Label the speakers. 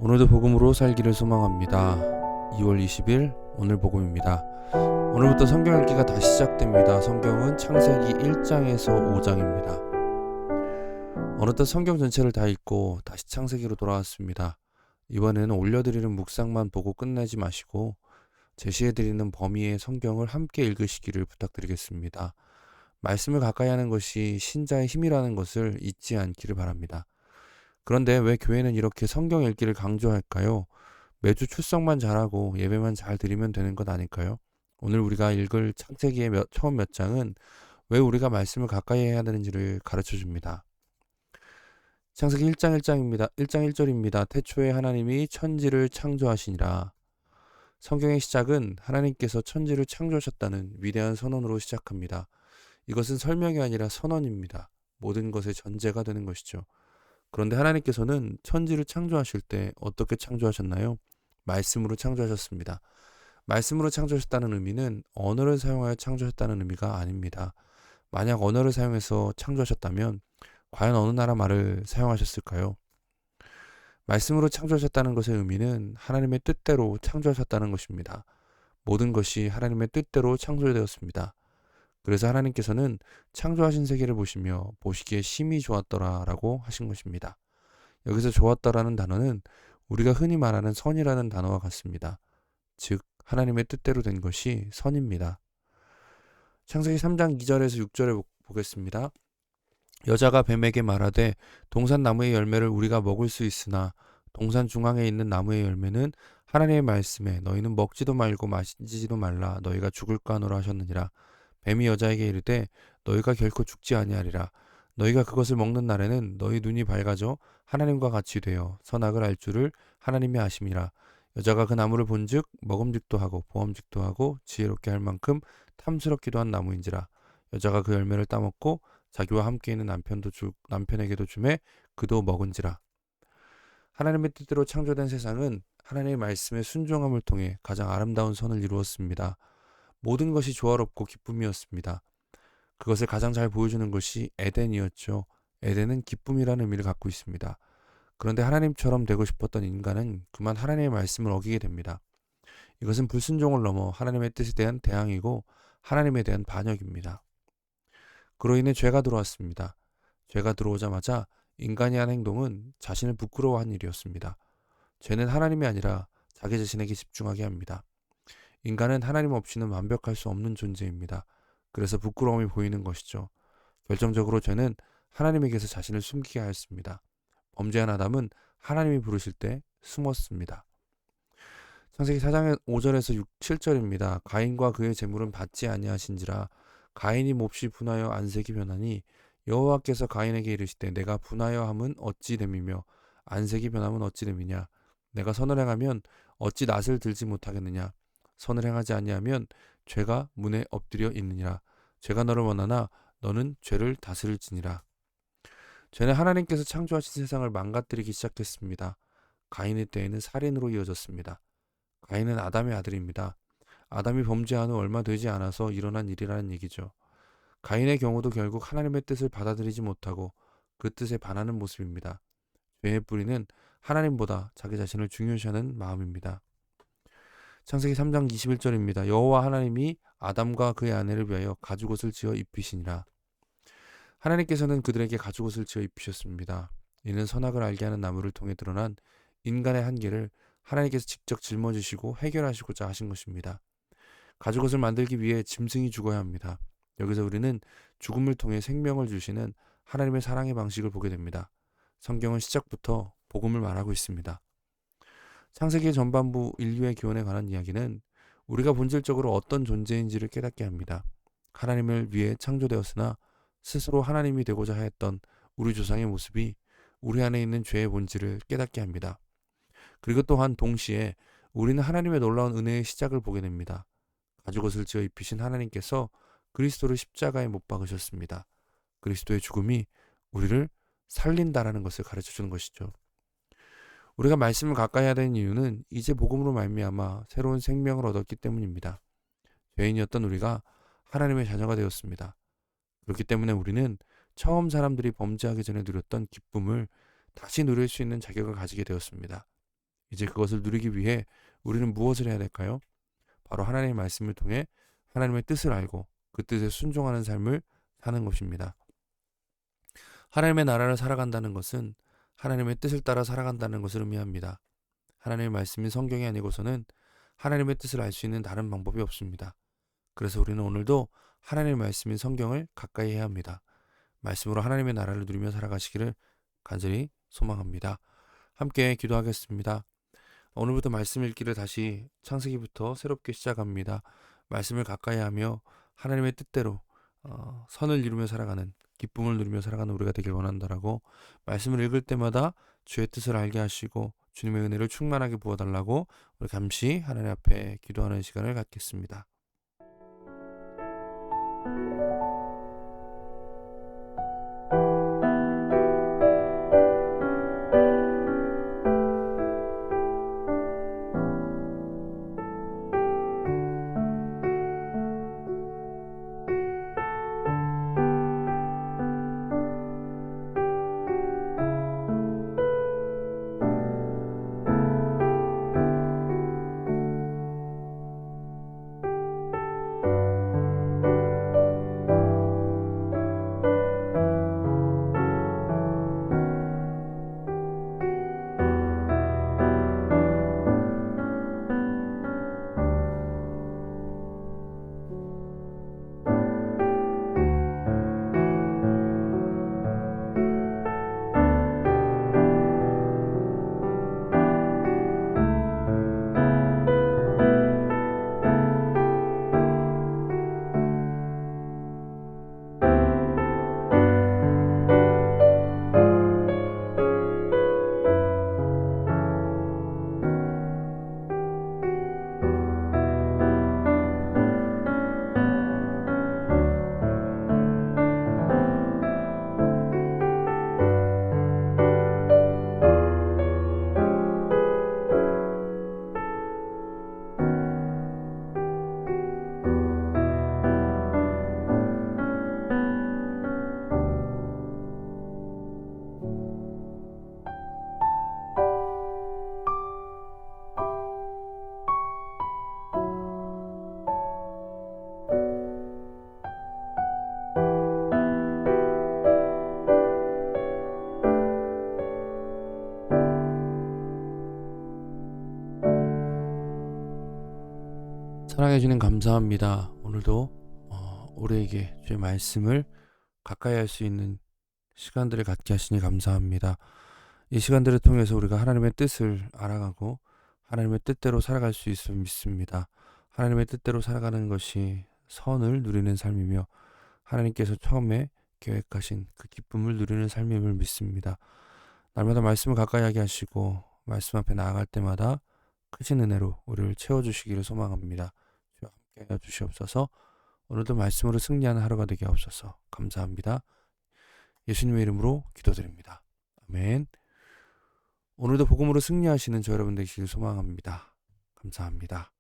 Speaker 1: 오늘도 복음으로 살기를 소망합니다. 2월 20일 오늘 복음입니다. 오늘부터 성경 읽기가 다시 시작됩니다. 성경은 창세기 1장에서 5장입니다. 어느덧 성경 전체를 다 읽고 다시 창세기로 돌아왔습니다. 이번에는 올려드리는 묵상만 보고 끝내지 마시고 제시해드리는 범위의 성경을 함께 읽으시기를 부탁드리겠습니다. 말씀을 가까이 하는 것이 신자의 힘이라는 것을 잊지 않기를 바랍니다. 그런데 왜 교회는 이렇게 성경 읽기를 강조할까요? 매주 출석만 잘하고 예배만 잘 드리면 되는 것 아닐까요? 오늘 우리가 읽을 창세기의 처음 몇 장은 왜 우리가 말씀을 가까이 해야 되는지를 가르쳐 줍니다. 창세기 1장 1절입니다. 태초에 하나님이 천지를 창조하시니라. 성경의 시작은 하나님께서 천지를 창조하셨다는 위대한 선언으로 시작합니다. 이것은 설명이 아니라 선언입니다. 모든 것의 전제가 되는 것이죠. 그런데 하나님께서는 천지를 창조하실 때 어떻게 창조하셨나요? 말씀으로 창조하셨습니다. 말씀으로 창조하셨다는 의미는 언어를 사용하여 창조하셨다는 의미가 아닙니다. 만약 언어를 사용해서 창조하셨다면 과연 어느 나라 말을 사용하셨을까요? 말씀으로 창조하셨다는 것의 의미는 하나님의 뜻대로 창조하셨다는 것입니다. 모든 것이 하나님의 뜻대로 창조되었습니다. 그래서 하나님께서는 창조하신 세계를 보시며 보시기에 심히 좋았더라 라고 하신 것입니다. 여기서 좋았더라는 단어는 우리가 흔히 말하는 선이라는 단어와 같습니다. 즉 하나님의 뜻대로 된 것이 선입니다. 창세기 3장 2절에서 6절에 보겠습니다. 여자가 뱀에게 말하되 동산 나무의 열매를 우리가 먹을 수 있으나 동산 중앙에 있는 나무의 열매는 하나님의 말씀에 너희는 먹지도 말고 마시지도 말라 너희가 죽을까 하노라 하셨느니라. 뱀이 여자에게 이르되 너희가 결코 죽지 아니하리라. 너희가 그것을 먹는 날에는 너희 눈이 밝아져 하나님과 같이 되어 선악을 알 줄을 하나님이 아심이라. 여자가 그 나무를 본즉 먹음직도 하고 보험직도 하고 지혜롭게 할 만큼 탐스럽기도 한 나무인지라. 여자가 그 열매를 따먹고 자기와 함께 있는 남편에게도 주매 그도 먹은지라. 하나님의 뜻대로 창조된 세상은 하나님의 말씀에 순종함을 통해 가장 아름다운 선을 이루었습니다. 모든 것이 조화롭고 기쁨이었습니다. 그것을 가장 잘 보여주는 것이 에덴이었죠. 에덴은 기쁨이라는 의미를 갖고 있습니다. 그런데 하나님처럼 되고 싶었던 인간은 그만 하나님의 말씀을 어기게 됩니다. 이것은 불순종을 넘어 하나님의 뜻에 대한 대항이고 하나님에 대한 반역입니다. 그로 인해 죄가 들어왔습니다. 죄가 들어오자마자 인간이 한 행동은 자신을 부끄러워한 일이었습니다. 죄는 하나님이 아니라 자기 자신에게 집중하게 합니다. 인간은 하나님 없이는 완벽할 수 없는 존재입니다. 그래서 부끄러움이 보이는 것이죠. 결정적으로 죄는 하나님에게서 자신을 숨기게 하였습니다. 범죄한 아담은 하나님이 부르실 때 숨었습니다. 창세기 4장 5절에서 7절입니다. 가인과 그의 재물은 받지 아니하신지라. 가인이 몹시 분하여 안색이 변하니 여호와께서 가인에게 이르시되 내가 분하여 함은 어찌 됨이며 안색이 변함은 어찌 됨이냐. 내가 선을 행하면 어찌 낫을 들지 못하겠느냐. 선을 행하지 아니하면 죄가 문에 엎드려 있느니라. 죄가 너를 원하나 너는 죄를 다스릴지니라. 죄는 하나님께서 창조하신 세상을 망가뜨리기 시작했습니다. 가인의 때에는 살인으로 이어졌습니다. 가인은 아담의 아들입니다. 아담이 범죄한 후 얼마 되지 않아서 일어난 일이라는 얘기죠. 가인의 경우도 결국 하나님의 뜻을 받아들이지 못하고 그 뜻에 반하는 모습입니다. 죄의 뿌리는 하나님보다 자기 자신을 중요시하는 마음입니다. 창세기 3장 21절입니다. 여호와 하나님이 아담과 그의 아내를 위하여 가죽옷을 지어 입히시니라. 하나님께서는 그들에게 가죽옷을 지어 입히셨습니다. 이는 선악을 알게 하는 나무를 통해 드러난 인간의 한계를 하나님께서 직접 짊어지시고 해결하시고자 하신 것입니다. 가죽옷을 만들기 위해 짐승이 죽어야 합니다. 여기서 우리는 죽음을 통해 생명을 주시는 하나님의 사랑의 방식을 보게 됩니다. 성경은 시작부터 복음을 말하고 있습니다. 창세기의 전반부 인류의 기원에 관한 이야기는 우리가 본질적으로 어떤 존재인지를 깨닫게 합니다. 하나님을 위해 창조되었으나 스스로 하나님이 되고자 하였던 우리 조상의 모습이 우리 안에 있는 죄의 본질을 깨닫게 합니다. 그리고 또한 동시에 우리는 하나님의 놀라운 은혜의 시작을 보게 됩니다. 가죽옷을 지어 입히신 하나님께서 그리스도를 십자가에 못 박으셨습니다. 그리스도의 죽음이 우리를 살린다라는 것을 가르쳐 주는 것이죠. 우리가 말씀을 가까이 해야 되는 이유는 이제 복음으로 말미암아 새로운 생명을 얻었기 때문입니다. 죄인이었던 우리가 하나님의 자녀가 되었습니다. 그렇기 때문에 우리는 처음 사람들이 범죄하기 전에 누렸던 기쁨을 다시 누릴 수 있는 자격을 가지게 되었습니다. 이제 그것을 누리기 위해 우리는 무엇을 해야 될까요? 바로 하나님의 말씀을 통해 하나님의 뜻을 알고 그 뜻에 순종하는 삶을 사는 것입니다. 하나님의 나라를 살아간다는 것은 하나님의 뜻을 따라 살아간다는 것을 의미합니다. 하나님의 말씀인 성경이 아니고서는 하나님의 뜻을 알 수 있는 다른 방법이 없습니다. 그래서 우리는 오늘도 하나님의 말씀인 성경을 가까이 해야 합니다. 말씀으로 하나님의 나라를 누리며 살아가시기를 간절히 소망합니다. 함께 기도하겠습니다. 오늘부터 말씀 읽기를 다시 창세기부터 새롭게 시작합니다. 말씀을 가까이 하며 하나님의 뜻대로 선을 이루며 살아가는, 기쁨을 누리며 살아가는 우리가 되길 원한다라고, 말씀을 읽을 때마다 주의 뜻을 알게 하시고 주님의 은혜를 충만하게 부어달라고 우리 잠시 하나님 앞에 기도하는 시간을 갖겠습니다. 사랑해 주님 감사합니다. 오늘도 우리에게 주의 말씀을 가까이 할 수 있는 시간들을 갖게 하시니 감사합니다. 이 시간들을 통해서 우리가 하나님의 뜻을 알아가고 하나님의 뜻대로 살아갈 수 있음을 믿습니다. 하나님의 뜻대로 살아가는 것이 선을 누리는 삶이며 하나님께서 처음에 계획하신 그 기쁨을 누리는 삶임을 믿습니다. 날마다 말씀을 가까이 하게 하시고 말씀 앞에 나아갈 때마다 크신 은혜로 우리를 채워주시기를 소망합니다. 주여 함께하여 주시옵소서. 오늘도 말씀으로 승리하는 하루가 되게 하옵소서. 감사합니다. 예수님의 이름으로 기도드립니다. 아멘. 오늘도 복음으로 승리하시는 저 여러분 되시길 소망합니다. 감사합니다.